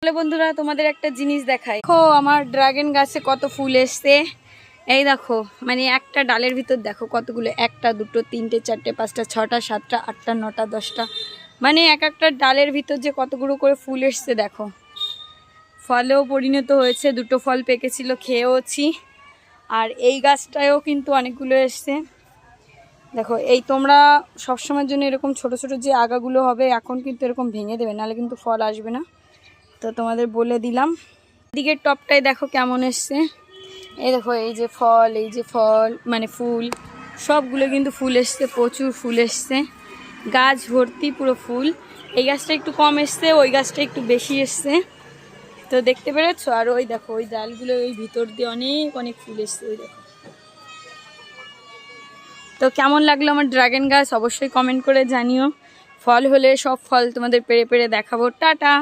তাহলে বন্ধুরা তোমাদের একটা জিনিস দেখাই। দেখো আমার ড্রাগন গাছে কত ফুল এসছে। এই দেখো মানে একটা ডালের ভিতর দেখো কতগুলো, একটা দুটো তিনটে চারটে পাঁচটা ছটা সাতটা আটটা নটা 10টা, মানে এক একটা ডালের ভিতর যে কতগুলো করে ফুল এসছে দেখো। ফলেও পরিণত হয়েছে, দুটো ফল পেকেছিল, খেয়েওছি। আর এই গাছটায়ও কিন্তু অনেকগুলো এসছে দেখো। এই তোমরা সবসময়ের জন্য এরকম ছোট ছোট যে আগাগুলো হবে এখন কিন্তু এরকম ভেঙে দেবে, নাহলে কিন্তু ফল আসবে না। তো তোমাদের বলে দিলাম। দিকের টপটাই দেখো কেমন এসছে। এই দেখো এই যে ফল, এই যে ফল মানে ফুল, সবগুলো কিন্তু ফুল এসছে, প্রচুর ফুল এসছে, গাছ ভর্তি পুরো ফুল। এই গাছটা একটু কম এসছে, ওই গাছটা একটু বেশি এসছে, তো দেখতে পেরেছো। আর ওই দেখো ওই ডালগুলো ওই ভিতর দিয়ে অনেক অনেক ফুল এসছে, ওই দেখো। তো কেমন লাগলো আমার ড্রাগন গাছ অবশ্যই কমেন্ট করে জানিও। ফল হলে সব ফল তোমাদের পেড়ে পেড়ে দেখাবো। টাটা।